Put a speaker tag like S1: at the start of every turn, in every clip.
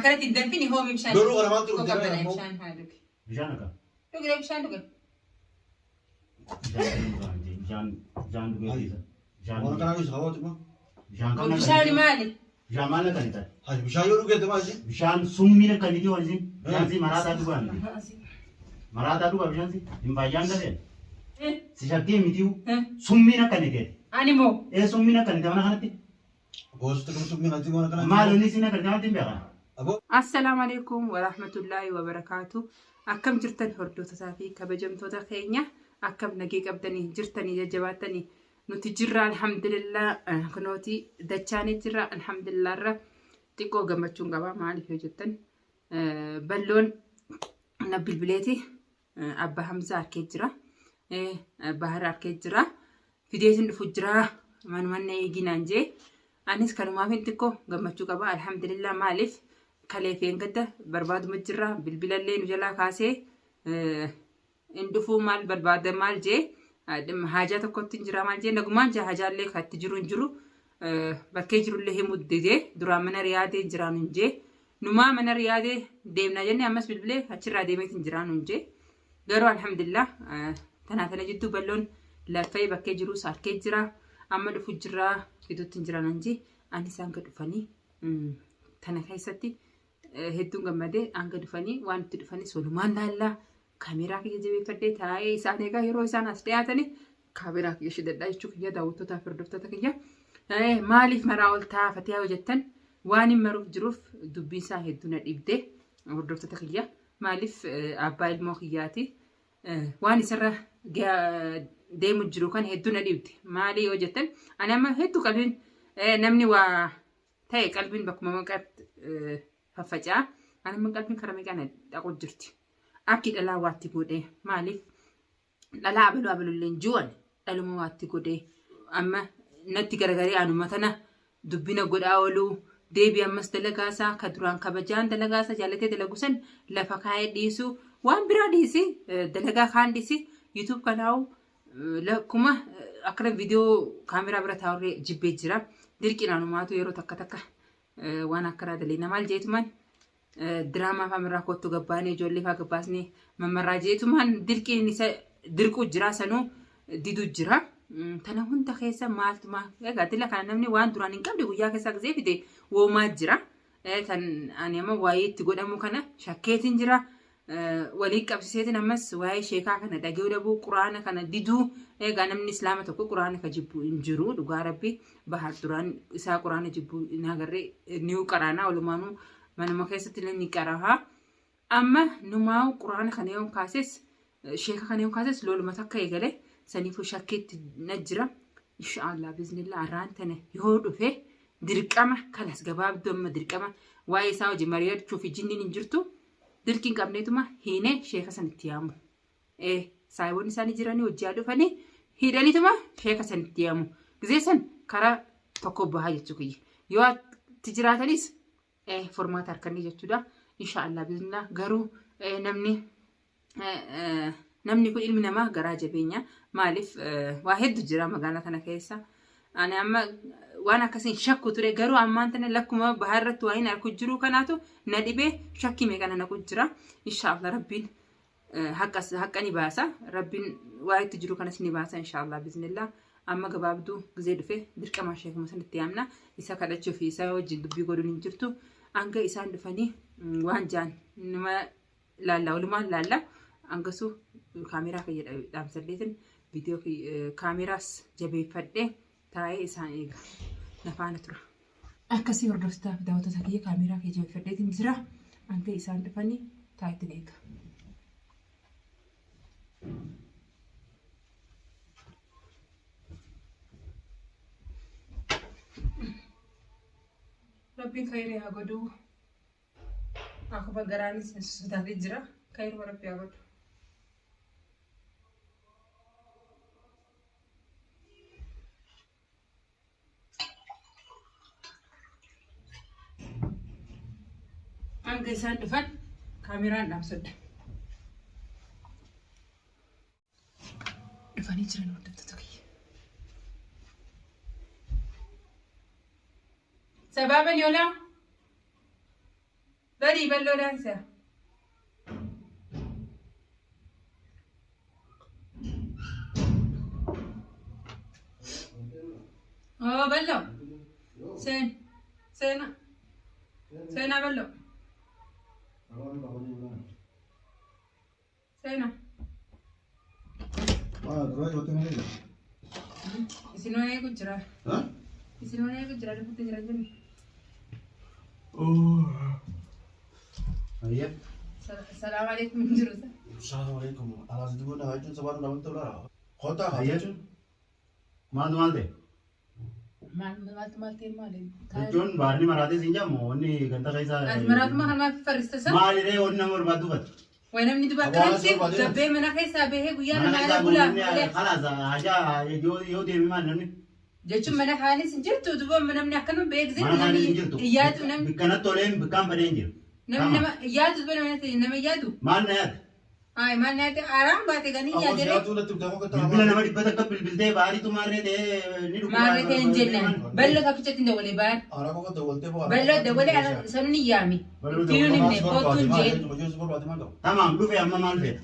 S1: bishaan kanatti hin danfini hoomi bishaan.
S2: Garuu kana maal turuu
S1: jira bishaan haa dhugi.
S3: Bishaan akka.
S1: Dhugi bishaan dhugi.
S3: Bishaan dhugeessa.
S2: Waan kana bisa hawaatu ma.
S1: Bishaan maali?
S3: Bishaan maal akka ta'e?
S2: Hayi bishaan yoo dhugeette maali?
S3: Bishaan summii akka niti waliin. Bishaan si maraataa dhugaan. Maraataa dhugaa bishaan si hin baay'aan dhabee. Si shakkee mitiiwu summii akka niti.
S1: Ani moo?
S3: Summii akka niti mana kanatti.
S2: Gosoota kan summii kanatti mana kanatti.
S3: Maalonni si akka kanatti hin beekan.
S1: Assalamu alaikum wa rahmatullahi wa barakatuh. Akkam jirtan hordoftoota fi kabajamtoota keenya akkam nagee qabdanii jirtanii jajjabaatanii nuti jirra alhamdulillah kunooti dachaanii jirra alhamdulillah irra xiqqoo gammachuun qaba maaliif yoo jettan balloon na bilbileeti abba Hamza arkee jira bahar arkee jira fideetiin dhufu jira manumanne eeginaan jee anis kanumaaf xiqqoo gammachuu qaba alhamdulillah maaliif kaleefeen gadda barbaaduma jirra bilbilallee nu jalaa kaasee indufuu maal barbaada maal jee haajaa tokkotti jira maal jee nagumaan jaa haajaallee katti jiru bakkee jirullee himu didee duraan mana riyaadee jiraan hin jee numaa mana riyaadee deemna jennee ammas bilbilee achirraa deemeetiin jiraan hin jee garuu alhamdulillah tanaafana jidduu balloon laffee bakkee jiru sarkee jira amma dhufu jirra fiduutti jiraan hin jee ani isaan gad dhufanii tana keessatti hedduun gammadee hanga dhufanii waan itti dhufanii solumaan laallaa kaameeraa kiyya jabeeffadhee taa'ee isaan eegaa yeroo isaan as dhiyaatanii kaameeraa kiyya shidadhaa jechuu kiyya daawwattootaaf hordoftoota kiyya maaliif maraa ol taafatee yoo jettan waan hin maruuf jiruuf dubbiin isaa hedduu na dhiibdee hordoftoota kiyya maaliif abbaa ilmoo kiyyaati waan isarra deemu jiru kan hedduu na dhiibde maalii yoo jettan ani amma hedduu qalbiin namni waa ta'e qalbiin bakkuma maqaatti faffacaa ani amma qalbiin karaa meeqaan dhaqu jirti akki dhalaa waatti godhee maaliif dhalaa abalulleen ju'an dhaluma waatti godhee amma natti garagaree anuma tana dubbina godhaa ooluu deebii ammas dalagaasaa ka duraan kabajaan dalagaasaa jaallatee dalagusan lafa kaa'ee dhiisu waan biraa dhiisi dalagaa kaan dhiisi yuutuub kanaa'u lakkuma akkana viidiyoo kaameraa bira taa'urree jibbee jira dirqinaanumaatu yeroo takka waan akkana daleena maal jeetumaan diraamaa faamirraa kottu gabbaanee ijoollee faa gabbaasnee mamarraa jeetumaan dirqiin isa dirquu jira sanuu diduu jira tana hunda keessa maaltuma egaa dila kana namni waan duraan hin qabne guyyaa keessaa gisee fide woomaa jira tan ani amma waa'ee itti godhamu kana shakkeetiin jira walii qabsiseetiin ammas waa'ee sheekaa kana dhagee dhabuu quraana kana diduu egaa namni islaama tokko quraana ka jibbu hin jiru dhugaa rabbi bahar duraan isaa quraana jibbu hin agarree niu qaraanaa walumaanuu manuma keessatti ni qarahaa amma numaa'u quraana kana yoo kaases sheeka kana yoo kaases loluma takka eegale saniifuu shakkeetti na jira inshaallah biiznillah arraan tana yoo dhufe dirqama kanas gabaabduu amma dirqama waa'ee isaa hojii mari'achuuf jinniin hin jirtu dirqiin qabneetuma hiinee sheeka sanitti yaamu saayiboonni isaanii jiranii hojii dhufanii hidhaniituma sheeka sanitti yaamu gisee san karaa tokko bahaa jechuu kiyya yoo itti jiraatanis formaata harkanii jechuudha inshaallah biiznillah garuu namni kun ilmi namaa garaa jabeenya maaliif waa hedduu jira magaalaa kana keessa ani amma waan akkasiin shakku ture garuu ammaan tana lakkuma bahaa irratti waa hin arku jiru kanaatu na dhibee shakkii meeqana naqu jira inshaallah rabbiin haqqa ni baasa rabbiin waa itti jiru kanas ni baasa inshaallah biiznillah amma gabaabduu gisee dhufe dirqama sheekuma sanitti yaamna isa kadhachuu fi isa wajjin dubbii godhuun hin jirtu hanga isaan dhufanii waan jaan nama laallaa walumaan laallaa hangasuu kaameeraa fayyadamee dhaamsalleetiin viidiyoo kaameraas jabeeffadhee taa'ee isaan eega nafaana tura. Akkasii hordoftaaf daawwattoota kiyya kaameeraa kee jabeeffadheetiin jira hanga isaan dhufanii taa'eetiin eega. Rabbiin khayrii haa godhu akkuma garaanis sodaatee jira khayruma rabbi haa godhu. Hanga isaan dhufan kaameraan dhaamsadha. Dhufanii jiran hordoftoota kiyya. Sababan yola Bari ballo dansa. Oh ballo. Sena ballo. Sena.
S2: Dura hote mane.
S1: Isinone kujra.
S2: Ha?
S1: Isinone kujra putte jira jani.
S2: Ayya.
S1: Assalamualaikum jurusa.
S2: Assalamualaikum. Alas dibu na hajun sabar na bantu la. Khota
S3: Ayya.
S2: hajun.
S3: Maal maalte?
S1: Maal teemale.
S3: Jechuun baarni maraatee siin jaamu wanni ganta keessaa.
S1: Maraatu maal farrista sa?
S3: Maaliree wanni nama barbaadu batu.
S1: Wainam ni duba kanatti gabbee mana keessaa bahee guyyaa nama ala bulaa.
S3: Kalaas hajaa yoo deemi maal namni.
S1: Jechuun mana kaanis hin jirtu duba namni akkanuma beeksise
S3: Mana kaanis hin jirtu.
S1: iyyaatu namni
S3: Bikkanatti toleen bikkaan badee hin jiru.
S1: nama iyyaatu duba nama iyyaatu.
S3: Maal na yaadda?
S1: Ay maal nyaate araan baate ganii
S2: Abo
S1: iyyaatee.
S2: siyaatu na tibda ko kata.
S3: Bilbila nama dhibbata akka bilbiltee baariitu maarree ta'ee ni dhugu.
S1: Maarree ta'e hin jennaan. Ballo takkichatti hin dabalee baar.
S2: Ara ko kata wolte bo.
S1: Ballo dabalee sanuu ni yaami. Tinuun himne kootuun jee.
S3: Tamaam dhufe amma maal feeta?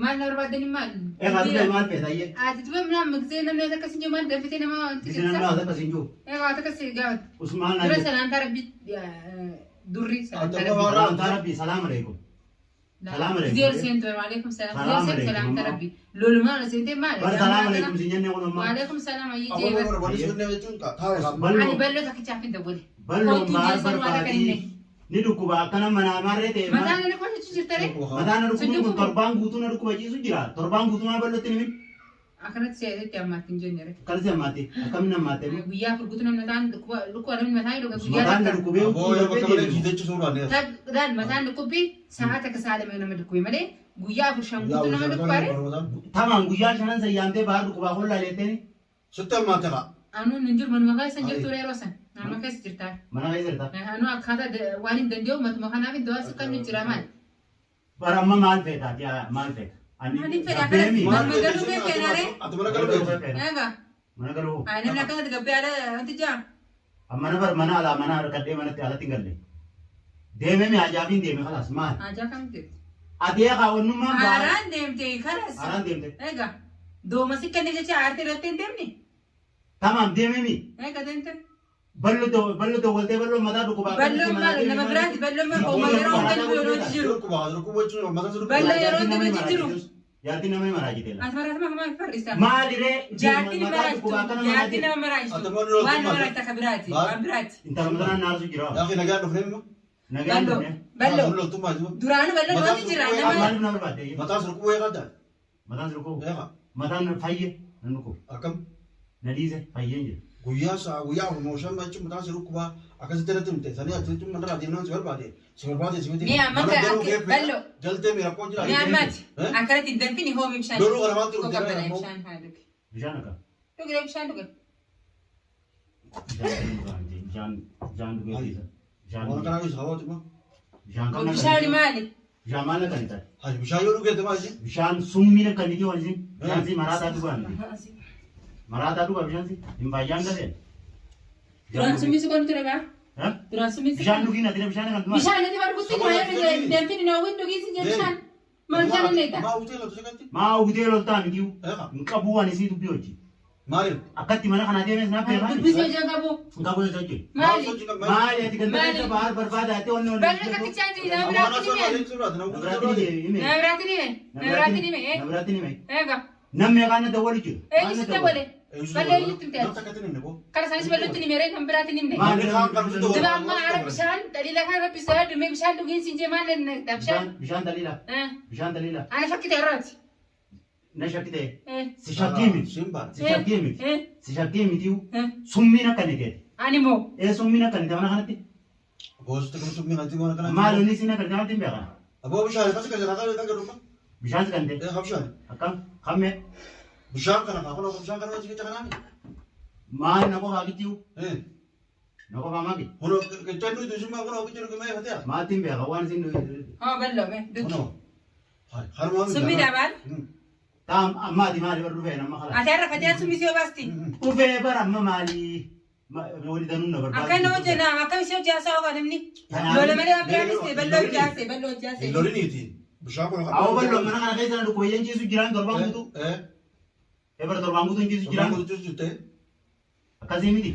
S1: Maal na barbaadani maal?
S3: Egaa dhufe maal feeta iyyee?
S1: Ati duba minaan maqsee namni akkasii jiru maal danfitee nama wanti
S3: Bisi namni haasa akkasiin jiru.
S1: Egaa akkasii gaafata.
S3: Usmaan
S1: Dura
S3: naan
S1: salaantaa rabbi durri salaantaa
S2: Adda
S1: rabbi.
S3: Salaam rabbi salaam alaikum. Salaam alaikum.
S1: Zero sento waalaikum salaam. Zero
S3: Salaam
S1: sento
S3: alaikum.
S1: salaantaa rabbi. Lolumaa na sente maal?
S3: Bar salaam alaikum sin jenne kun amma.
S1: Waalaikum salaam ayyee
S2: Abo
S1: jeeba.
S2: ko bari sunne wajun ka. Tawe ka.
S1: Ani ballo takkichaaf hin dabale.
S3: Balloon maal barbaadii ni dhukkuba akkana manaa maarree ta'e maal.
S1: Mataan inni qonni jirtare.
S3: Mataan na dhukkuba kun torbaan guutuu na dhukkuba ciisu jira. Torbaan guutuu na ballotti ni min.
S1: Akkanatti seetetti ammaatti hin jennere.
S3: Kalsi ammaatti akkamiin ammaatti mi.
S1: Guyyaa furgutu namni mataan dhukkuba namni mataan dhuga guyyaa
S3: Mataan na
S1: takka.
S3: dhukkubee
S2: Abo yo bakka male jidechu sura ne.
S1: Daan mataan dhukkubi sa'aata akka saalame nama dhukkube malee guyyaa afur shan guutuu nama dhukkubare.
S3: Tamaan guyyaa shanan sayyaamtee baar dhukkubaa hollaa leetteni.
S2: Sutta mataka.
S1: Anuun hin jiru manuma keessa hin jirtu yeroo san. Manuma keessa jirtaa.
S3: Mana keessa jirta.
S1: Anuu akkaataa waan hin danda'u matuma kanaaf iddoo as kan jira maal.
S3: Bara amma maal feetaati maal feeta.
S1: Maaliin fedha akkanatti galuu mee feenare.
S2: Atu mana galu be.
S1: Egaa.
S3: Mana galuu.
S1: Ani namni akkanatti gabbee ala wanti jaa.
S3: Mana bar mana alaa mana kadhee manatti alatti hin galle. Deemee mi ajaabiin deeme kalaas maal.
S1: Ajaa kam jirti.
S3: Adee kaawwannummaan baara.
S1: Haaraan deemte karas.
S3: Haaraan deemte.
S1: Egaa. Dooma si kenne jecha aartee irratti hin deemne.
S3: Tamaam deemee mi.
S1: Egaa deemte.
S3: Ballo dawwaltee ballo mataa dhukkubaa.
S1: Ballo maal nama biraati ballo maal hooma yeroo hundi yeroo jiru. Ballo yeroo hundi jiru.
S3: Jaartiin nama maraa jiteela.
S1: Ati maraatuma kamaa farrista.
S3: Maaliree
S1: Jaartiin
S3: mataa dhukkubaa
S1: maraajitu.
S3: kana
S1: Jaartiin
S3: manaati.
S1: nama maraajitu.
S2: Atamanni
S1: Waan maraajita akka biraati. Waan biraati.
S3: Intala mataa naasu jira.
S2: Ya akhi nagaa dhufne mo.
S3: Nagaan
S1: Ballo.
S3: dhufne.
S1: Ballo.
S2: Ballo tuma jiru.
S1: Duraanu ballo wanti jira nama.
S3: Maaliif nama barbaadde?
S2: Mata sur kuwe kada.
S3: Mataan sirkuu.
S2: Ya.
S3: Mataan fayyee nan dhukkub.
S2: Akam.
S3: Na dhiise fayyeen jira.
S2: Guyyaa saa guyyaa promotion machi mata sur kuwa akkasitti irratti himte sanii ati mandara adeemnaan si barbaade. Si barbaade si miti.
S1: Ni amma ballo.
S2: Jaltee mi rakkoo jira.
S1: Ni ammaati. Akkanatti hin danfini hoomi bishaan.
S2: Loluu kana maal jiru?
S1: Bishaan haa dhuge.
S3: Bishaan akka.
S1: Dhuge bishaan dhuge.
S3: Bishaan dhugeetiisa.
S2: Waan kana bisa hawaati ma.
S3: Bishaan kan
S1: Bishaan maali?
S3: Bishaan maal akka ni taate?
S2: Haji bishaan yoo dhugeete maal ji?
S3: Bishaan summii akka ni jiru isin. Bishaan si maraataa dhugaan. Maraataa dhugaa bishaan si. Hin baay'aan galeen.
S1: Duraan summisi kun ture baa? Duraan summisi.
S3: Bishaan dhugii nati bishaan kan dhugaa.
S1: Bishaan nati barbuutti kuma yoo danfini na win dhugii si bishaan. Maal bishaan illee ta'a?
S2: Maa utee loltu sekatti?
S3: Maa hubitee loltaa mitiyu.
S2: Eeqa.
S3: Hin qabu waan isii dubbii hojii.
S2: Maaliin?
S3: Akkatti mana kana deemes naaf beekaa.
S1: Dubbisee jaa qabu.
S3: Hin qabu isa hojii.
S1: Maali?
S3: Maali ati ganda keessa baar barbaadaate wanni wanni.
S1: Ballo takkichaa jiri nama biraatti ni mee? Nama biraatti ni mee? Nama biraatti ni mee?
S3: Na biraatti ni mee?
S1: Eega.
S3: Namni kaan dawwalu jiru.
S1: Eenyu sitti wale? Ballo eenyutti miti ati? Kana sanis ballotti ni meeree kan biraatti ni mee?
S3: Maali kaan kan
S2: Dura
S1: Dura amma aara bishaan dhalila kan rabbi isaa dume bishaan dhugiin siin jee maal dha bishaan?
S3: bishaan daliila. Bishaan daliila.
S1: Ana fakkite irraati.
S3: Na shakkite. Si shakkii miti.
S2: Simba.
S3: Si shakkii miti. Si shakkii mitiyu. Summiin akka ni ta'e.
S1: Ani moo?
S3: Summiin akka ni ta'e mana kanatti.
S2: Gosti kun summi ngati mana kana.
S3: Maali inni sin akka ni ta'e hin beekan.
S2: Abo bishaan kasi kasi kana kan garupa.
S3: Bishaan si kan ta'e.
S2: Habshaan.
S3: Akkam kamme.
S2: Bishaan kana kana bishaan kana wajji kana.
S3: Maali na qofa gitiyu. Na qofa magi.
S2: Hono kennu itu summa kana wajji jiru kemai fatia.
S3: Maatiin beeka waan sin.
S1: Haa ballo mee.
S2: Hono. Harma.
S1: Summi daabal.
S3: Taam ammaati maali bar dhufee nama kala.
S1: Ati har'a fatee summi si obaasti.
S3: Dhufee bar amma maali. wali danuu na barbaadu.
S1: Akka nama jenna akka misee hojjaasaa hoo namni. Lola malee abiraanis bal'oo hojjaase.
S2: Loliniiti. Bishaan kun
S3: Awwa bal'oo mana kana keessa na dhukkubee jiisu jiraan torbaan guutuu. Ebar torbaan guutuu jiisu jiraan. Akkasii miti.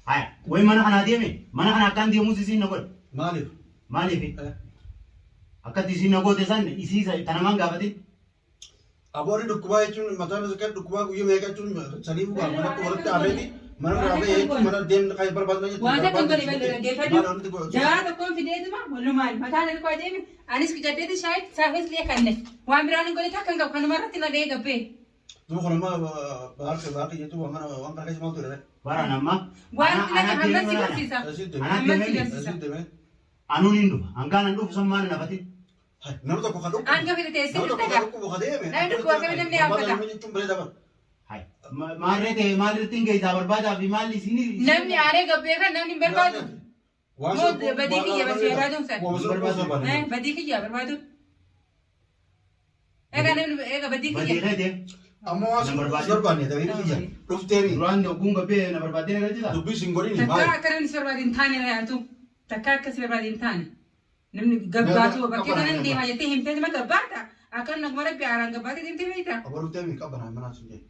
S3: Haya, way mana kana deeme mana kana akkaan deemuus isiin na godhe.
S2: Maaliif?
S3: Maaliif? Akkatti isiin na goote san isiisa tanamaan gaafatin.
S2: Aboori dhukkubaa jechuun mataan isaa dhukkubaa guyyuu meeqa jechuun sanii bu'aa mana walitti aaneeti mana raafee jechuun mana deemna kan barbaadna jechuudha.
S1: Waan tokko godhe bal'oo geeffadhu. Jaa tokkoon fideetuma walumaan mataan ilkoo adeemi anis qicaddeeti shaayit saafes lee kanne waan biraan hin godhe takkan qabu kanuma irratti na dhee gabbee.
S2: Duuba kanuma baaqii jechuun waan kana keessa maaltu jedhame.
S3: Bara nama.
S1: Waan kana hamma si barsiisa. Hamma si barsiisa.
S3: Anuun hin dhufa hangaan hin dhufu sammaan nafatin.
S2: Nama tokko kan dhukkubu.
S1: Anga fide teessee
S2: Nama tokko kan dhukkubu kan deeme.
S1: Namni dhukkuba akkamitti namni yaafata.
S2: Nama jechuun bareeda bara.
S3: Maarree maalirratti hin geessaa barbaadaa fi maalli isin.
S1: Namni aaree gabbee kan namni hin barbaadu. Badii kiyya barbaaduun san. Badii kiyya barbaaduun. Egaa badii kiyya.
S2: Amma waan sun barbaanne ta'ee kiyya. Dhufteeni.
S3: Duraan dhugguun gabbee na barbaadee na galchisa.
S2: Dubbii sin godhini
S1: Takka
S2: maali?
S1: akka namni si barbaade hin taane na yaatu. Takka akka si barbaade hin taane. Namni gabbaatu bakkee kanan deemaa jettee himtee nama gabbaata. Akka naguma rabbi aaraan gabbaatee deemtee beektaa.
S2: Abalu deemi qabana mana sun jedhe.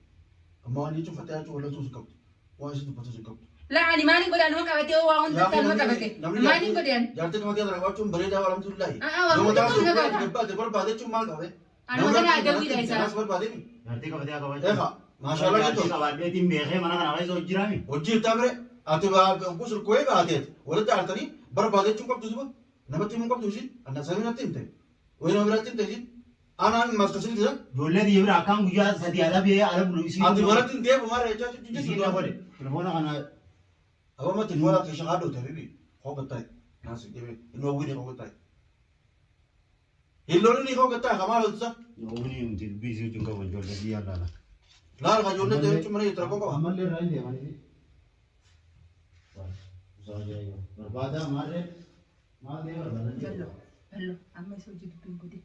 S2: Amma waan jechuun fattee jechuun wala tuusu qabdu. Waan isin dubbatu sun qabdu.
S1: Laani maaliin godhaan nama qabatee waa hunda nama qabate. Maaliin godhaan?
S2: Jaartii nama tiyaatara qabaachuun bareedaa waan alhamdulillahi.
S1: Waa hunda kun nama qaba.
S2: Gabbaate barbaade jechuun maal qabe?
S1: Anuma kana adawwiidha isaa.
S2: Naas barbaade mi?
S3: Jaartii qabatee qabaachuu.
S2: Eegaa maashaallah jettu.
S3: Qabaadheetiin beekee mana kana keessa hojjiraami.
S2: Hojii taabire ati gusul koyee baateet walitti aartanii barbaade jechuun qabdu suba. Namatti himuu qabdu isin anna saminatti himte. Wayina biratti himte isin. Anaan maskasiin jiran.
S3: Ijoollee biyya biraa akkaan guyyaa sadii ala biyee ala bulu isiin.
S2: Ati baratti hin deemu maara jechaa
S3: isiin na godhe. Telefoona kana.
S2: Abama telefoona keessa haadhu ta'e bibi. Hoogattaa naasi deeme inni hawwini hoogattaa. Hilloonni ni hoogattaa kamaa loltusa.
S3: Hawwini miti dubbii isii wajjin qabu ijoollee biyya alaala.
S2: Laala kan ijoollee ta'e jechuun mana jettara koo qaba.
S3: Ammallee irraa hin deemanii. Barbaadaa maallee.
S1: Ballo amma isa hojii dubbiin godhe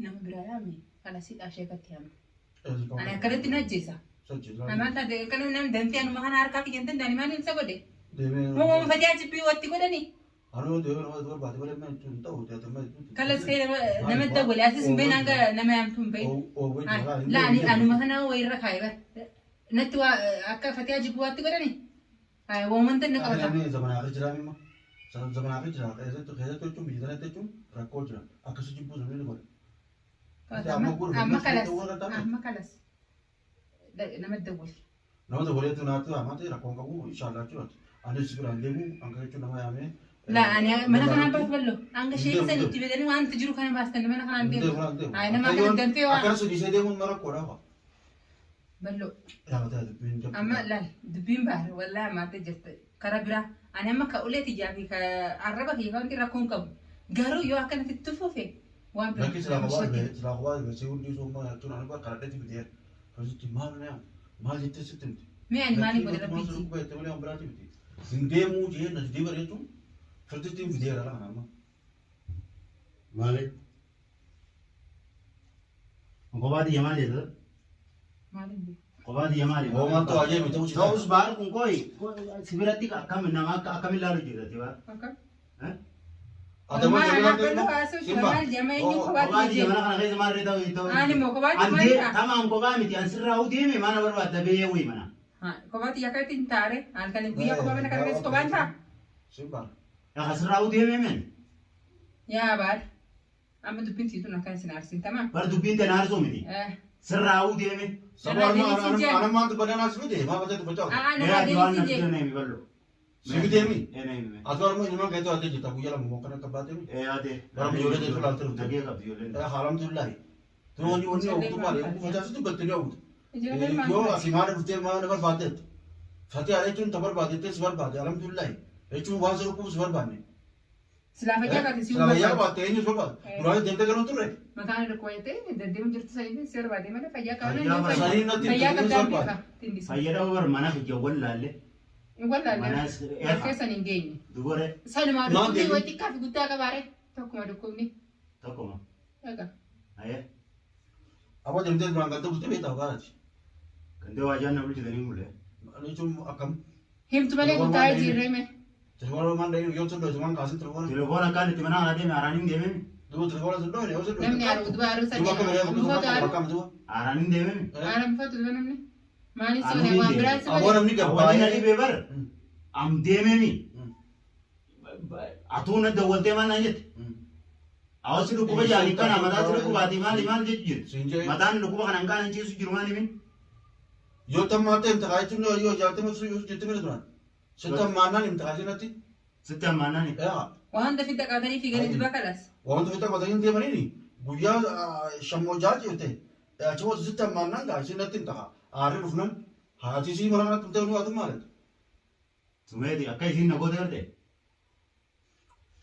S1: nama biraa yaame kana si dhaashee gatti yaame. Ani akkanatti na ajjeesa. Namaan taate kan namni danfee anuma kana harkaa kiyyantan daani maaliin isa godhe? Moo fadii ajibbii watti godhani?
S2: Anuu deemee nama barbaade malee mana jechuun ta'u teessuma mana jechuun.
S1: Kalas kee nama dawwale asis hin bahin hanga nama yaamtu hin bahin. Laani anuma kana wayirra kaayee bara. Natti waa akka fadii ajibbii watti godhani? Waamanta na qabata.
S2: Namni zamanaa irra jiraami immoo. Zamanaa irra jiraata. Keessatti jechuun biyya sana jechuun rakkoo jira. Akkasii jibbuu zamani godhe.
S1: Amma kalas nama dawwale.
S2: Nama dawwaleetu naatti haamate rakkoon qabu inshaallah jechuudha. Anis biraan deemu hanga jechuun nama yaamee.
S1: Laani mana kanaan baas ballo. Hanga shee sanitti bedanii waan jiru kana baastan mana kanaan deemu. Nama kana danfee waan.
S2: Akkana sodisee deemuun mara koodhaa.
S1: Ballo.
S2: Yaabata dubbiin jabdu.
S1: Amma laal dubbiin baara wallaahi maatee jirta. Karaa biraa ani amma ka ulee tijjaa fi ka arraba kiyya kan wanti rakkoon qabu. Garuu yoo akkanatti tufuufe waan biraa.
S2: Lakki silaa kophaa beeksee hundi sooma jechuun ani bakka kadhadheetti bitee. Akkasitti maal na maal jettee sitti miti.
S1: Mee ani maaliif godhe rabbiitti?
S2: Maal kubba jettee malee waan biraatti miti. Hin deemuu jee na didee bare jechuun firtitti hin fidee dhala kana amma.
S3: Maali? Kophaati yamaa jechuudha.
S1: Maaliif?
S3: Kophaati yamaa jechuudha.
S2: Hoomaan ta'u ajee miti ta'uu
S3: Ta'us baar kun koi sibiratti akkam nama akkam ilaalu jirti baar.
S1: Akka?
S2: Adama
S1: Maal ballo haasoo shamaal jamee inni kophaatti
S3: Kophaati
S1: jee.
S3: mana kana keessa maal ta'u.
S1: Ani moo kophaatti
S3: Ande
S1: maalidha?
S3: tamaan kophaa miti ansirraa udeeme mana barbaadda beeyee wuyi mana.
S1: Kophaatti yakka ittiin taare halkanii guyyaa kophaa mana kana keessa kophaan ta'a.
S2: Simbaal.
S3: Asirraa udeeme men.
S1: Yaa baadha. Amma dubbiin siituun akkan isin aarsin tamaa.
S3: Bar dubbiin tana arsoo miti. Sirraa udeeme.
S2: Sabaa ana maantu bananas fide maa batee tuffachaa.
S3: Yaa diwaan na fidee neemi ballo.
S2: Sibiteemi.
S3: Neemi.
S2: Atu armo ilma keetu ate jita guyyaa lama moo kana kabbaatemi.
S3: Ade.
S2: Bara ijoollee teessoo laaltee dhufte.
S3: Nagee qabdi ijoolleen.
S2: Alhamdulillahi. Tuuni wanni ogutu maali facaasitu gattanii ogutu.
S1: Ijoolleen maal
S2: Yoo
S1: ta'a?
S2: asii maana dhuftee maana barbaadeet. Fatee ala jechuun ta barbaadettee si barbaade alhamdulillahi. Jechuun waan sirrii kuusu barbaanne.
S1: Silaa fayyaa qaate si
S2: Silaa fayyaa qabaatte eenyus barbaade. Duraan deemtee galuu turre.
S1: Mataan irra qoyatee deddeebiin jirtu sanii si barbaade malee fayyaa qaban
S2: Sanii natti
S1: fayyaa
S2: hin
S1: qabdaa
S2: barbaade.
S1: tindisa.
S3: Fayyadama bar mana kiyya wallaalle.
S1: Wallaalle keessan hin geenye.
S3: Dubare
S1: Sanumaa
S2: Maal
S1: dhukkubni
S2: deemu?
S1: wanti xiqqaa fi guddaa qabaare tokkuma dhukkubni.
S3: tokkuma.
S1: Egaa
S3: Ayee.
S2: Abba deemtee duraan galtee bultee beektaa gaaraati.
S3: Kan dee waajjaan na bulchitanii mulle.
S2: Jechuun akkam.
S1: Himtu malee kun taa'ee jirreme.
S2: Telefoona man dai yo tudo zaman kasin telefoona.
S3: Telefoona kan itti mana haadhe araaniin deemee.
S2: Duba telefoona tudo ne yo tudo.
S1: Namni aru duba aru sa.
S2: Duba kamera bakam duba.
S3: Araaniin deemee.
S1: Aram fatu duba namni. Maali sone waan biraa sa.
S2: Abona namni gaba.
S3: Wani na dhibee bar. Am deemee. Atuuna dawwaltee maal naan jette. Awwaasi dhukkuba jaanii kana mataatti dhukkubaati maal jechuudha. Mataan dhukkuba kanaan kaan ciisu jiru maal himin.
S2: Yo tamate imtihaanin yo jaarte musu yo jette mira turan. Sitta maanan imtihaaninati.
S3: Sitta maanan.
S2: Ya.
S1: Waan dafi taqaatanii fiiganii duba kalas.
S2: Waan dafi taqaatanii deemanii guyyaa shammoo jaajete. Achuma sitta maanan gaa sinatti imtihaa. Aarri dhufnan haati sii maranatti imtihanii waatu maalet.
S3: Sumeeti akka isiin nagoota garte.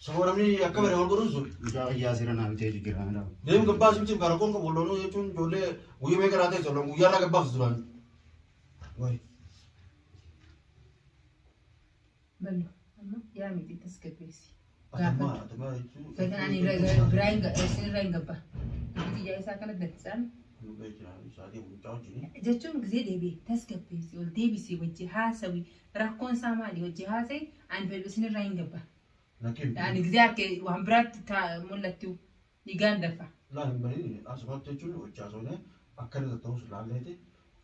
S2: Sabaramni akka bare wal godhun sun.
S3: Ijaa sira naa bitee jijjiirama.
S2: Deemu gabbaas miti garakoon qabu loonuu jechuun ijoollee guyyaa meeqa raatee tolon guyyaarraa gabbaas turan. Wai.
S1: Ballo. Amma yaa miti tasgabbeessi.
S2: Atama jechuun.
S1: Fayyan ani biraan isin gabba. Miti yaa isaa kana dansan. Jechuun gisee deebi'e tasgabbeessi ol deebisii wajji haasawi rakkoon isaa maali wajji haasawi ani fedhu isin irraa hin gabba. Yani gisee harkee waan biraatti mul'attu dhiigaan darba.
S2: Laan bari asumatti jechuun hojjaasoone akkana ta'us laalleeti.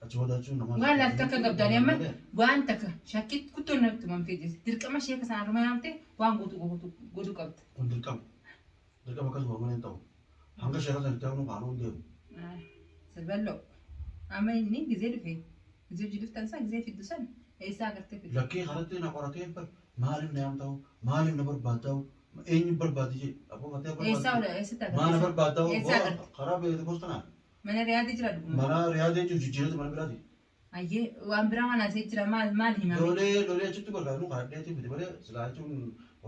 S1: Waan laafta akka gabdaanii amma waan takka shakkii kuttoon natti manfeetis dirqama ishee akka isaan armaa yaamte waan godhu qabda.
S2: Kun dirqama. Dirqama akkasuma mana hin ta'u. Hanga ishee kana itti haanu baanuu deemu.
S1: Sirballo. Amma inni gisee dhufe. Gisee hojii dhuftan isaa gisee fiddu san eessaa agartee fiddu.
S2: Lakkee kanatti na qoratee maaliif na yaamta'u maaliif na barbaada'u eenyu barbaadi jee abboo matee barbaadu.
S1: Eessaa ola eessatti agartee.
S2: Maana barbaada'u karaa beektu kostanaa.
S1: Mana riyaadii jira dhuguma.
S2: Mana riyaadii jechuun jijjiirratti mana biraati.
S1: Ayyee waan biraa waan asii jira maal himame.
S2: Lolee achitti barbaadu kaadheetii fide malee silaa jechuun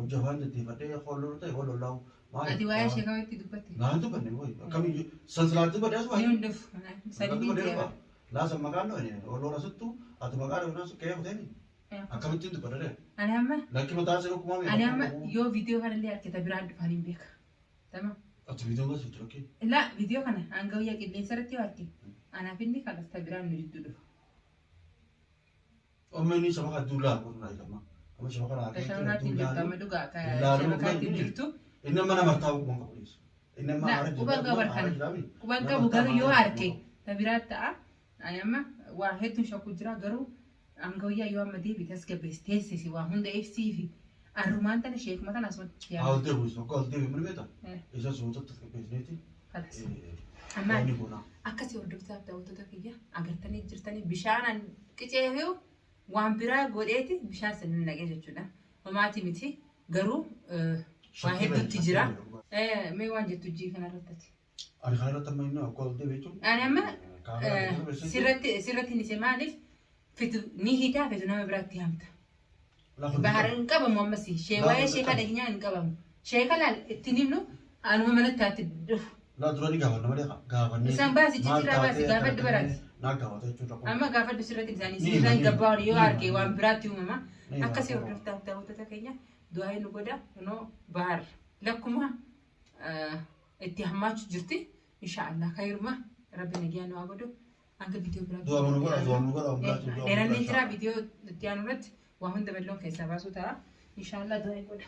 S2: hojjafaan deddeeffadhee hollolu ta'e hollolaawu.
S1: Ati waa'ee ishee kamitti dubbatte.
S2: Naan dubbanne mooyi akkamiyyuu sansilaatti badee asuma.
S1: Ni hunduuf sadii deema.
S2: Laasa maqaan dho'e ollola sittu ati maqaa dho'e kee kuteeni. Akkamittiin dubbadee.
S1: Ani amma.
S2: Lakki mataa isa dhukkumaa
S1: Ani amma yoo viidiyoo kanallee harkita biraan dhufan hin beeka. Tamam.
S2: Ati viidiyoo gosa jirtu okkee.
S1: La viidiyoo kana hanga guyyaa qilleensa irratti waarti. Anaaf inni kanas tabiraan nu jidduu dhufa.
S2: Amma inni sama kan duulaa kun naa jedhama. Amma sama kan haakee.
S1: Tashawaraatiin jirtu amma dhugaa shabakaatiin jirtu.
S2: Inni amma nama taa'u kuban qabu dhiisu. Inni amma haara
S1: jiru. Quban qabu kana. Quban qabu garuu yoo harke tabiraat ta'a. Ani amma waa hedduun shakkuu jira garuu hanga guyyaa yoo amma deebi tasgabbees teessisi waa hunda ibsiifi. Arrumaan tana sheekuma tana asumatti
S2: yaadu. Haa deebiis tokko as deebi mana beektaa? Isa suutatti tasgabbeesneeti.
S1: Amma akkasii hordoftaaf daawwattoota kiyya agartanii jirtanii bishaan qicee waan biraa godheeti bishaan sanin naqee jechuudha. Homaati miti garuu waa hedduutti jira. Mee waan jettu hojii kanarratti.
S2: Ani kanarratti amma inni akka ol deebi jechuudha.
S1: Ani amma sirratti ni se maaliif fitu ni hiitaa fitu nama biraatti hamta. Bahar hin qabamu ammas waa'ee sheekaa dhageenyaa hin qabamu. Sheekaa laal ittiin himnu anuma manatti haati dhufu.
S2: La durani gaafanna malee gaafanne.
S1: Isaan baasi cicciraa baasi gaafadhu baraati.
S2: Naa gaafata jechuudha.
S1: Amma gaafadhu sirratti isaanii sirraan gabbaa yoo arge waan biraatti uumama. Akkasii hordoftaaf daawwattoota keenya du'aa nu godha kunoo bahar lakkuma itti hammaachu jirti. Inshaallah khayruma rabbi nagiyaa nu haa godhu. Hanga viidiyoo biraatti.
S2: Du'a nu godha.
S1: Dheerannee jira viidiyoo itti aanurratti waa hunda balloon keessaa baasuu ta'a. Inshaallah du'aa godha.